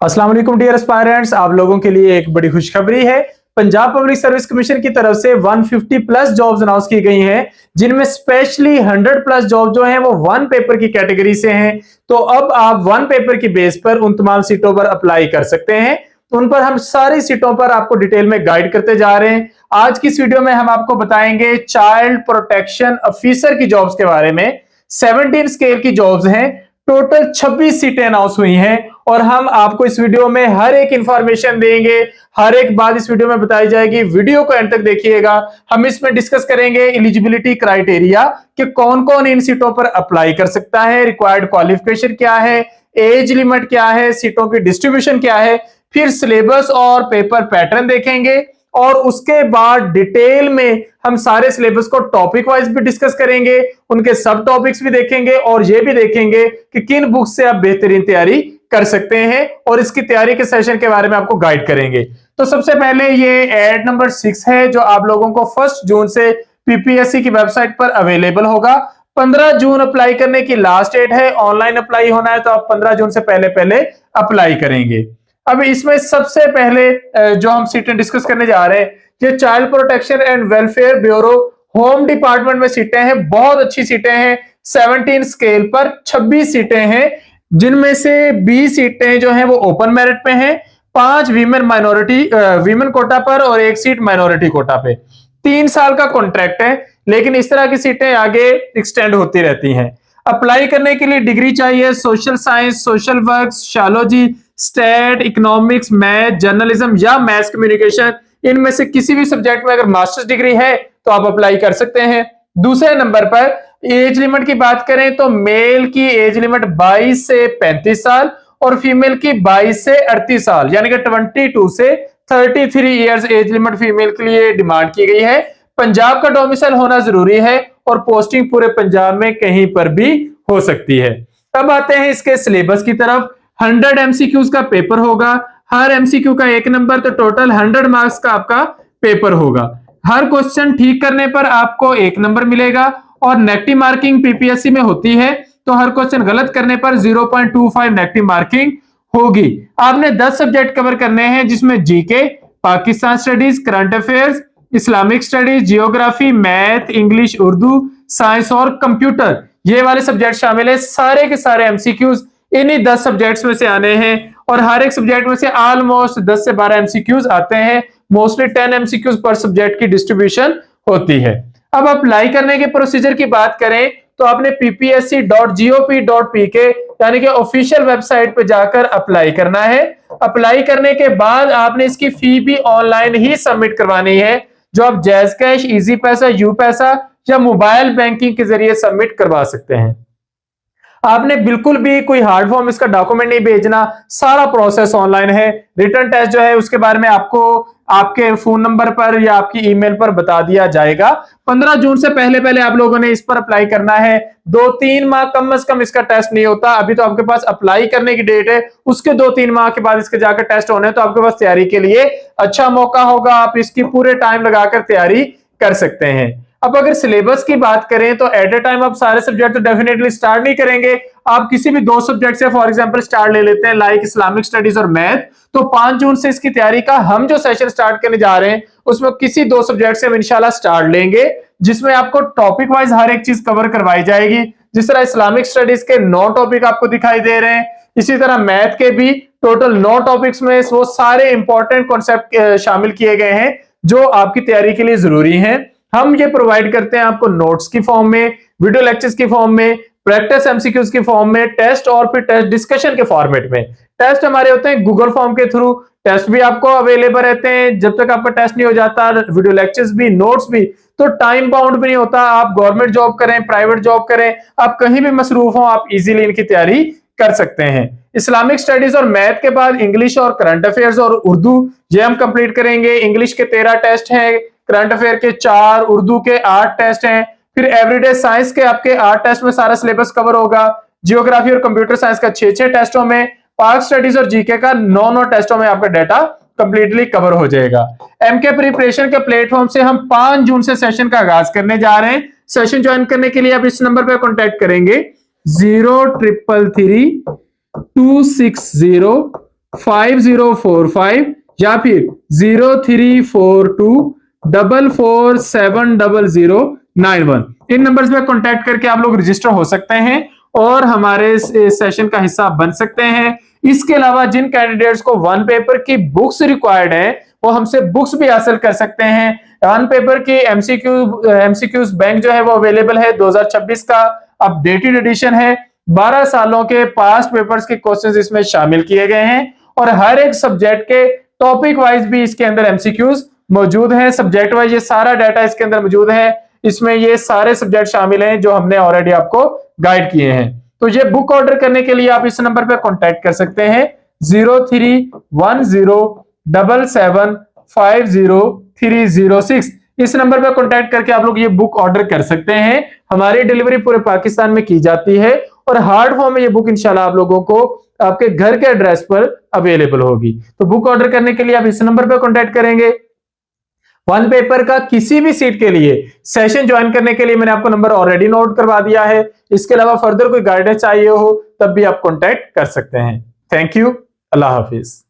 अस्सलाम वालेकुम dear aspirants, आप लोगों के लिए एक बड़ी खुशखबरी है। पंजाब पब्लिक सर्विस कमीशन की तरफ से 150 प्लस जॉब्स अनाउंस की गई हैं, जिनमें स्पेशली 100 प्लस जॉब जो हैं वो वन पेपर की कैटेगरी से हैं। तो अब आप वन पेपर की बेस पर उन तमाम सीटों पर अप्लाई कर सकते हैं। उन पर हम सारी सीटों पर आपको डिटेल में गाइड करते जा रहे हैं। आज की इस वीडियो में हम आपको बताएंगे चाइल्ड प्रोटेक्शन ऑफिसर की जॉब्स के बारे में। 17 स्केल की जॉब्स हैं, टोटल 26 सीटें अनाउंस हुई हैं और हम आपको इस वीडियो में हर एक इंफॉर्मेशन देंगे। हर एक बात इस वीडियो में बताई जाएगी। वीडियो को एंड तक देखिएगा। हम इसमें डिस्कस करेंगे एलिजिबिलिटी क्राइटेरिया कि कौन कौन इन सीटों पर अप्लाई कर सकता है, रिक्वायर्ड क्वालिफिकेशन क्या है, एज लिमिट क्या है, सीटों की डिस्ट्रीब्यूशन क्या है, फिर सिलेबस और पेपर पैटर्न देखेंगे और उसके बाद डिटेल में हम सारे सिलेबस को टॉपिक वाइज भी डिस्कस करेंगे, उनके सब टॉपिक्स भी देखेंगे और ये भी देखेंगे कि किन बुक से आप बेहतरीन तैयारी कर सकते हैं और इसकी तैयारी के सेशन के बारे में आपको गाइड करेंगे। तो सबसे पहले ये एड नंबर 6 है जो आप लोगों को 1 जून से पीपीएससी की वेबसाइट पर अवेलेबल होगा। 15 जून अप्लाई करने की लास्ट डेट है। ऑनलाइन अप्लाई होना है तो आप 15 जून से पहले पहले अप्लाई करेंगे। अब इसमें सबसे पहले जो हम सीटें डिस्कस करने जा रहे हैं, ये child protection and welfare bureau home department में सीटें हैं। बहुत अच्छी सीटें हैं। 17 स्केल पर 26 सीटें हैं, जिनमें से 20 सीटें जो हैं वो ओपन मेरिट पे हैं, 5 वीमेन कोटा पर और 1 सीट माइनॉरिटी कोटा पे। 3 साल का कॉन्ट्रैक्ट है, लेकिन इस तरह की सीटें आगे एक्सटेंड होती रहती हैं। अप्लाई करने के लिए डिग्री चाहिए social science, social work, sociology, state, economics, math, journalism या मैथ कम्युनिकेशन, इनमें से किसी भी सब्जेक्ट में अगर मास्टर्स डिग्री है तो आप अप्लाई कर सकते हैं। दूसरे नंबर पर एज लिमिट की बात करें तो मेल की एज लिमिट 22 से 35 साल और फीमेल की 22 से 38 साल, यानी कि 22 से 33 इयर्स एज लिमिट फीमेल के लिए डिमांड की गई है। पंजाब का डोमिसाइल होना जरूरी है और पोस्टिंग पूरे पंजाब में कहीं पर भी हो सकती है। तब आते हैं इसके सिलेबस की तरफ। 100 एमसीक्यूज का पेपर होगा। हर एमसीक्यू का 1 नंबर, तो टोटल 100 मार्क्स का आपका पेपर होगा। हर क्वेश्चन ठीक करने पर आपको 1 नंबर मिलेगा और नेगेटिव मार्किंग पीपीएससी में होती है, तो हर क्वेश्चन गलत करने पर 0.25 नेगेटिव मार्किंग होगी। आपने 10 सब्जेक्ट कवर करने हैं, जिसमें GK, Pakistan studies, current affairs, Islamic studies, geography, math, English, Urdu, science और कंप्यूटर, ये वाले सब्जेक्ट शामिल है। सारे के सारे एमसीक्यूज इन्हीं 10 सब्जेक्ट्स में से आने हैं और हर एक सब्जेक्ट में से ऑलमोस्ट 10 से 12 एमसीक्यूज आते हैं। मोस्टली 10 एमसीक्यूज पर सब्जेक्ट की डिस्ट्रीब्यूशन होती है। अब अप्लाई करने के प्रोसीजर की बात करें तो आपने ppsc.gop.pk यानी कि ऑफिशियल वेबसाइट पे जाकर अप्लाई करना है। अप्लाई करने के बाद आपने इसकी फी भी ऑनलाइन ही सबमिट करवानी है, जो आप जैज कैश, इजी पैसा, यू पैसा या मोबाइल बैंकिंग के जरिए सबमिट करवा सकते हैं। आपने बिल्कुल भी कोई हार्ड फॉर्म इसका डॉक्यूमेंट नहीं भेजना, सारा प्रोसेस ऑनलाइन है। रिटर्न टेस्ट जो है उसके बारे में आपको आपके फोन नंबर पर या आपकी ईमेल पर बता दिया जाएगा। 15 जून से पहले पहले आप लोगों ने इस पर अप्लाई करना है। 2-3 माह कम से कम इसका टेस्ट नहीं होता। अभी तो आपके पास अप्लाई करने की डेट है, उसके 2-3 माह के बाद इसके जाकर टेस्ट होने हैं, तो आपके पास तैयारी के लिए अच्छा मौका होगा। आप इसकी पूरे टाइम लगाकर तैयारी कर सकते हैं। अब अगर सिलेबस की बात करें तो एट ए टाइम आप सारे सब्जेक्ट तो डेफिनेटली स्टार्ट नहीं करेंगे। आप किसी भी 2 सब्जेक्ट से फॉर एग्जांपल स्टार्ट ले लेते हैं, लाइक इस्लामिक स्टडीज और मैथ, तो 5 जून से इसकी तैयारी का हम जो सेशन स्टार्ट करने जा रहे हैं उसमें किसी 2 सब्जेक्ट से हम इंशाल्लाह स्टार्ट लेंगे, जिसमें आपको टॉपिक वाइज हर एक चीज कवर करवाई जाएगी। जिस तरह इस्लामिक स्टडीज के 9 टॉपिक आपको दिखाई दे रहे हैं, इसी तरह मैथ के भी टोटल 9 टॉपिक्स में वो सारे इंपॉर्टेंट कॉन्सेप्ट शामिल किए गए हैं जो आपकी तैयारी के लिए जरूरी है। हम ये प्रोवाइड करते हैं आपको नोट्स की फॉर्म में, वीडियो लेक्चर्स की फॉर्म में, प्रैक्टिस एमसीक्यूज की फॉर्म में, टेस्ट और फिर टेस्ट डिस्कशन के फॉर्मेट में। टेस्ट हमारे होते हैं गूगल फॉर्म के थ्रू, टेस्ट भी आपको अवेलेबल रहते हैं। जब तक आपका टेस्ट नहीं हो जाता, वीडियो लेक्चर्स भी, नोट्स भी, तो टाइम बाउंड भी नहीं होता। आप गवर्नमेंट जॉब करें, प्राइवेट जॉब करें, आप कहीं भी मसरूफ हो, आप इजीली इनकी तैयारी कर सकते हैं। इस्लामिक स्टडीज और मैथ के बाद इंग्लिश और करंट अफेयर्स और उर्दू ये हम कंप्लीट करेंगे। इंग्लिश के 13 टेस्ट हैं, करंट अफेयर के 4, उर्दू के 8 टेस्ट हैं। फिर एवरीडे साइंस के आपके 8 टेस्ट में सारा सिलेबस कवर होगा। जियोग्राफी और कंप्यूटर साइंस का 6-6 टेस्टों में, पाक स्टडीज और जीके का 9-9 टेस्टों में आपका डाटा कंप्लीटली कवर हो जाएगा। एमके प्रिपरेशन के प्लेटफॉर्म से हम 5 जून से सेशन का आगाज करने जा रहे हैं। सेशन ज्वाइन करने के लिए आप इस नंबर पर कॉन्टेक्ट करेंगे 0333 260 5045 या फिर 0342447091। इन नंबर्स में कांटेक्ट करके आप लोग रजिस्टर हो सकते हैं और हमारे सेशन का हिस्सा बन सकते हैं। इसके अलावा जिन कैंडिडेट्स को वन पेपर की बुक्स रिक्वायर्ड है वो हमसे बुक्स भी हासिल कर सकते हैं। वन पेपर की एमसीक्यूज बैंक जो है वो अवेलेबल है। 2026 का अपडेटेड एडिशन है। 12 सालों के पास्ट पेपर्स के क्वेश्चंस इसमें शामिल किए गए हैं और हर एक सब्जेक्ट के टॉपिक वाइज भी इसके अंदर एमसीक्यूज मौजूद है। सब्जेक्ट वाइज ये सारा डाटा इसके अंदर मौजूद है। इसमें ये सारे सब्जेक्ट शामिल हैं जो हमने ऑलरेडी आपको गाइड किए हैं। तो ये बुक ऑर्डर करने के लिए आप इस नंबर पर कांटेक्ट कर सकते हैं 031077503006। इस नंबर पर कांटेक्ट करके आप लोग ये बुक ऑर्डर कर सकते हैं। हमारी डिलीवरी पूरे पाकिस्तान में की जाती है और हार्ड फॉर्म में ये बुक इंशाल्लाह आप लोगों को आपके घर के एड्रेस पर अवेलेबल होगी। तो बुक ऑर्डर करने के लिए आप इस नंबर पर कांटेक्ट करेंगे। वन पेपर का किसी भी सीट के लिए सेशन ज्वाइन करने के लिए मैंने आपको नंबर ऑलरेडी नोट करवा दिया है। इसके अलावा फर्दर कोई गाइडेंस चाहिए हो तब भी आप कांटेक्ट कर सकते हैं। Thank you. Allah Hafiz.